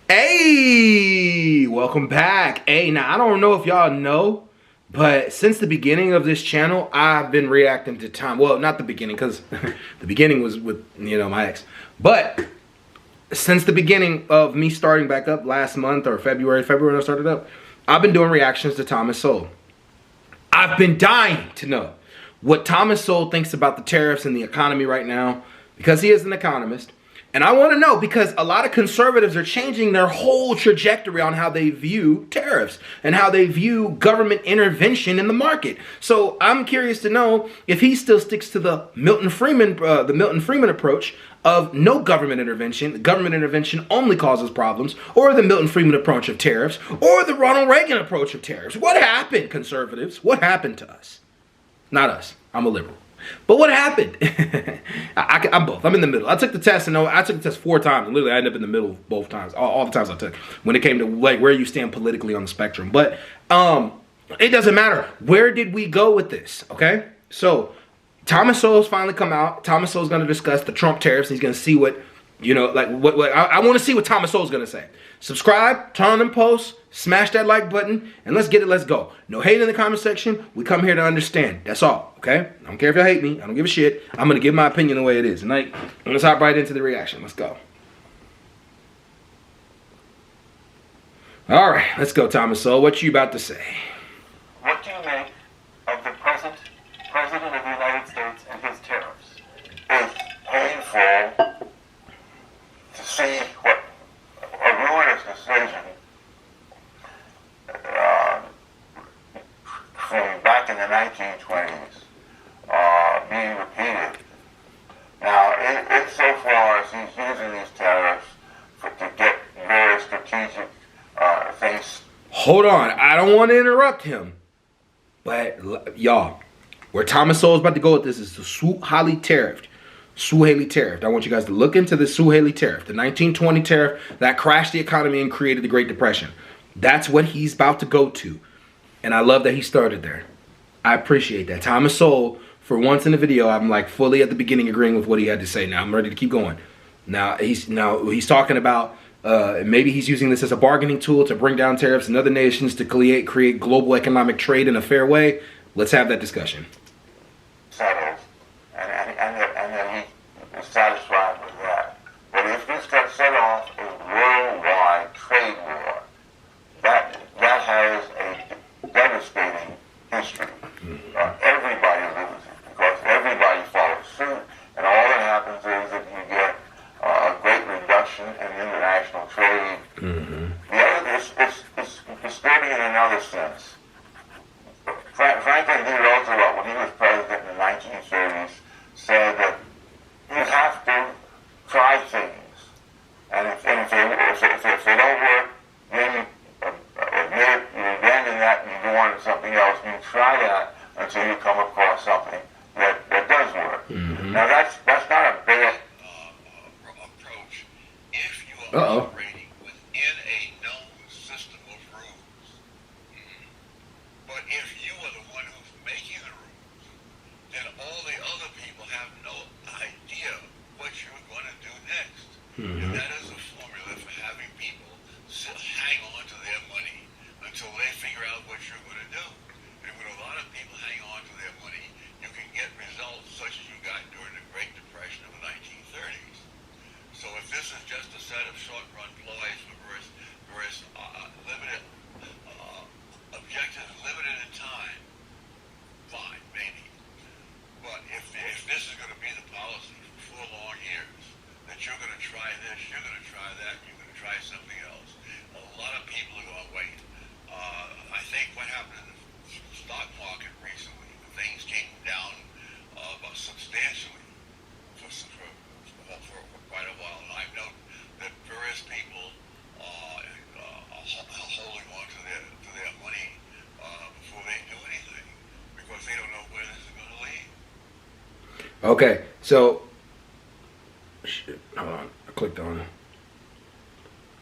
Hey, welcome back. Hey, now I don't know if y'all know, but since the beginning of this channel, I've been reacting to Tom. Well, not the beginning, because the beginning was with, my ex. But since the beginning of me starting back up last month or February when I started up, I've been doing reactions to Thomas Sowell. I've been dying to know what Thomas Sowell thinks about the tariffs and the economy right now, because he is an economist. And I want to know because a lot of conservatives are changing their whole trajectory on how they view tariffs and how they view government intervention in the market. So I'm curious to know if he still sticks to the Milton Friedman approach of no government intervention. Government intervention only causes problems, or the Milton Friedman approach of tariffs, or the Ronald Reagan approach of tariffs. What happened, conservatives? What happened to us? Not us. I'm a liberal. But what happened? I'm both. I'm in the middle. I took the test, and I took the test 4 times. And literally, I ended up in the middle both times. All the times I took, when it came to like where you stand politically on the spectrum. But it doesn't matter. Where did we go with this? Okay, so Thomas Sowell's finally come out. Thomas Sowell's going to discuss the Trump tariffs. He's going to see what I want to see what Thomas Sowell's going to say. Subscribe, turn on them posts, smash that like button, and let's get it, let's go. No hate in the comment section. We come here to understand. That's all, okay? I don't care if y'all hate me. I don't give a shit. I'm going to give my opinion the way it is. And let's hop right into the reaction. Let's go. All right, let's go, Thomas Sowell. What you about to say? What do you make of the present President of the United States and his tariffs? It's painful to see what a ruinous decision from back in the 1920s being repeated. Now, insofar as he's using these tariffs to get very strategic things. Hold on, I don't want to interrupt him, but y'all, where Thomas Sowell is about to go with this is the Sowell tariff. I want you guys to look into the Sowell tariff, the 1920 tariff that crashed the economy and created the Great Depression. That's what he's about to go to. And I love that he started there. I appreciate that. Thomas Sowell, for once in the video, I'm like fully at the beginning agreeing with what he had to say. Now I'm ready to keep going. Now he's talking about maybe he's using this as a bargaining tool to bring down tariffs in other nations to create global economic trade in a fair way. Let's have that discussion. Settles, and that he is satisfied with that. But if this got set off a worldwide trade war, that has a devastating history. Everybody loses because everybody follows suit, and all that happens is that you get a great reduction in international trade. The other is disturbing in another sense. Franklin D. Roosevelt, when he was president in the 1930s, said that you have to try things, and if they don't work, then you admit it, you abandon that, and you go on to something else, and you try that until you come across something that does work. Now that's not a bad approach if you are operating within a known system of rules. But if you are the one who's making the rules, then all the other people have no idea what you're going to do next. And that is a formula for having people hang on to their money until they figure out what you're going to do. And when a lot of people hang on to their money, you can get results such as you got during the Great Depression of the 1930s. So if this is just a set of short-run ploys versus limited objectives, limited in time, fine, maybe. But if this is going to be the policy for 4 long years, that you're going to try this, you're going to try that, you're going to try something else, a lot of people are going to wait. I think what happened in the stock market recently, things came down substantially for quite a while, and I've noted that various people are holding on to their money before they do anything because they don't know where this is going to lead. Okay, so hold on, I clicked on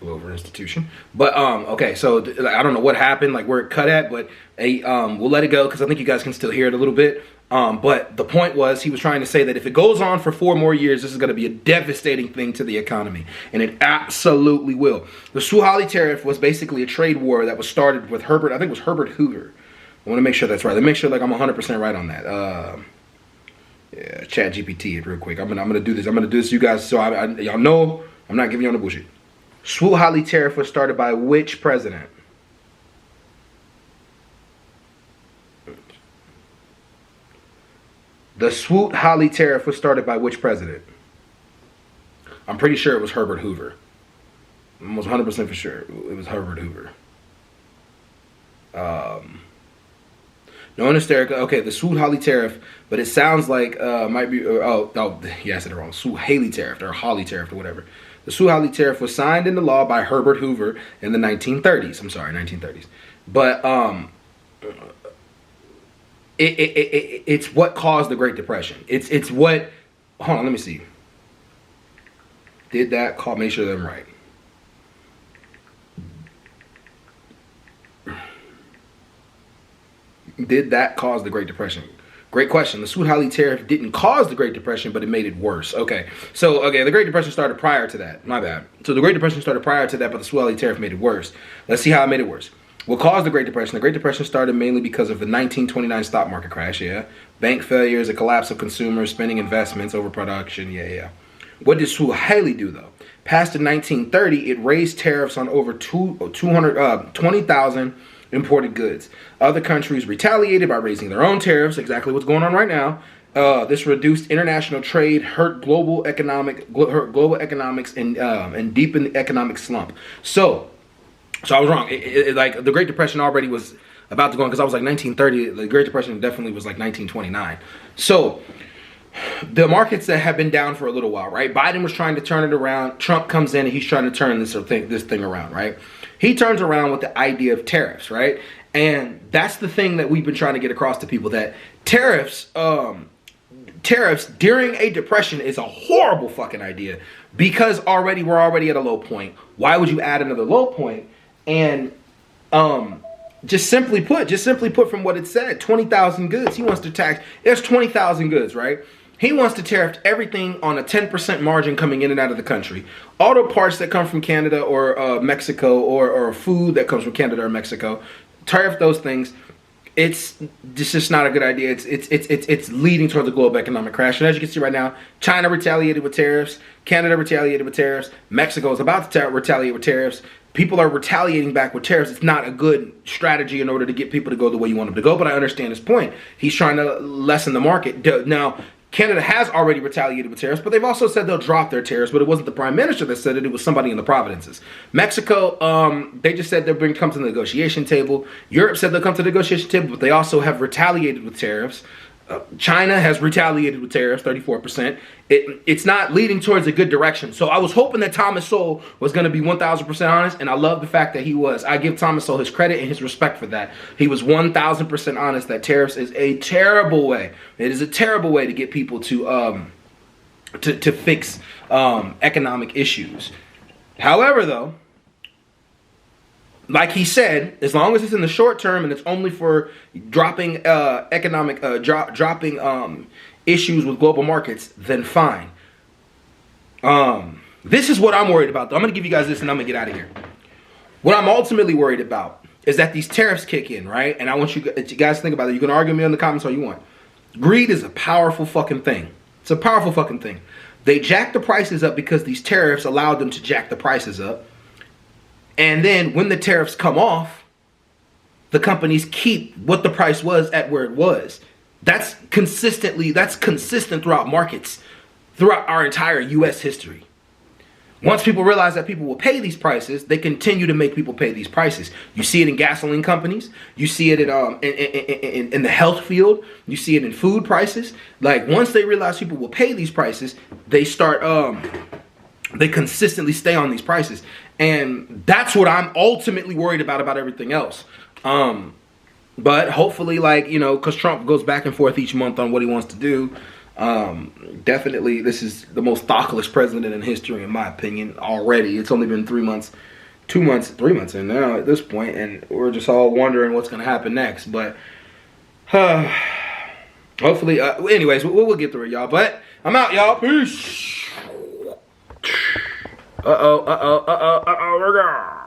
over institution, but okay, so I don't know what happened, like where it cut at, but we'll let it go because I think you guys can still hear it a little bit. But the point was, he was trying to say that if it goes on for 4 more years, this is going to be a devastating thing to the economy. And it absolutely will. The Sowell tariff was basically a trade war that was started with Herbert, I think it was Herbert Hoover. I want to make sure that's right. Let me make sure like I'm 100% right on that. Yeah, chat GPT it real quick. I'm gonna do this. I'm gonna do this, you guys, so y'all know I'm not giving y'all no bullshit. Sowell tariff was started by which president? The Sowell tariff was started by which president? I'm pretty sure it was Herbert Hoover. I'm almost 100% for sure it was Herbert Hoover. No hysterical. Okay, the Sowell tariff, but it sounds like might be. Yeah, I said it wrong. Sowell tariff or Hawley tariff or whatever. The Sowell tariff was signed into law by Herbert Hoover in the 1930s. I'm sorry, 1930s. But it's what caused the Great Depression. It's what. Hold on, let me see. Did that call? Make sure that I'm right. Did that cause the Great Depression? Great question. The Sowell tariff didn't cause the Great Depression, but it made it worse. Okay, so the Great Depression started prior to that. My bad. So the Great Depression started prior to that, but the Sowell tariff made it worse. Let's see how it made it worse. What caused the Great Depression? The Great Depression started mainly because of the 1929 stock market crash, bank failures, a collapse of consumer spending, investments, overproduction, What did Sowell do, though? Past in 1930, it raised tariffs on over 20,000 imported goods. Other countries retaliated by raising their own tariffs, exactly what's going on right now. This reduced international trade, hurt global economics, and deepened the economic slump. So I was wrong. Like the Great Depression already was about to go on, because I was like 1930. The Great Depression definitely was like 1929. So the markets that have been down for a little while, right? Biden was trying to turn it around. Trump comes in and he's trying to turn this thing around, right? He turns around with the idea of tariffs, right? And that's the thing that we've been trying to get across to people, that tariffs during a depression is a horrible fucking idea, because we're already at a low point. Why would you add another low point? And just simply put from what it said, 20,000 goods. He wants to tax. There's 20,000 goods, right? He wants to tariff everything on a 10% margin coming in and out of the country. Auto parts that come from Canada or Mexico, or food that comes from Canada or Mexico, tariff those things. It's just not a good idea. It's leading towards a global economic crash. And as you can see right now, China retaliated with tariffs. Canada retaliated with tariffs. Mexico is about to retaliate with tariffs. People are retaliating back with tariffs. It's not a good strategy in order to get people to go the way you want them to go. But I understand his point. He's trying to lessen the market. Now, Canada has already retaliated with tariffs, but they've also said they'll drop their tariffs. But it wasn't the prime minister that said it. It was somebody in the provinces. Mexico, they just said they'll come to the negotiation table. Europe said they'll come to the negotiation table, but they also have retaliated with tariffs. China has retaliated with tariffs, 34%. It's not leading towards a good direction. So I was hoping that Thomas Sowell was going to be 1,000% honest, and I love the fact that he was. I give Thomas Sowell his credit and his respect for that. He was 1,000% honest that tariffs is a terrible way. It is a terrible way to get people to fix economic issues. However, though, like he said, as long as it's in the short term and it's only for dropping issues with global markets, then fine. This is what I'm worried about, though. I'm going to give you guys this and I'm going to get out of here. What I'm ultimately worried about is that these tariffs kick in, right? And I want you guys to think about it. You can argue with me in the comments all you want. Greed is a powerful fucking thing. It's a powerful fucking thing. They jack the prices up because these tariffs allowed them to jack the prices up. And then when the tariffs come off, the companies keep what the price was at where it was. That's consistent throughout markets, throughout our entire U.S. history. Once people realize that people will pay these prices, they continue to make people pay these prices. You see it in gasoline companies. You see it in the health field. You see it in food prices. Like, once they realize people will pay these prices, they start they consistently stay on these prices. And that's what I'm ultimately worried about everything else. But hopefully, because Trump goes back and forth each month on what he wants to do, definitely this is the most thoughtless president in history, in my opinion, already. It's only been 3 months in now at this point, and we're just all wondering what's going to happen next. But Hopefully, anyways, we'll get through it, y'all. But I'm out, y'all. Peace. Uh-oh.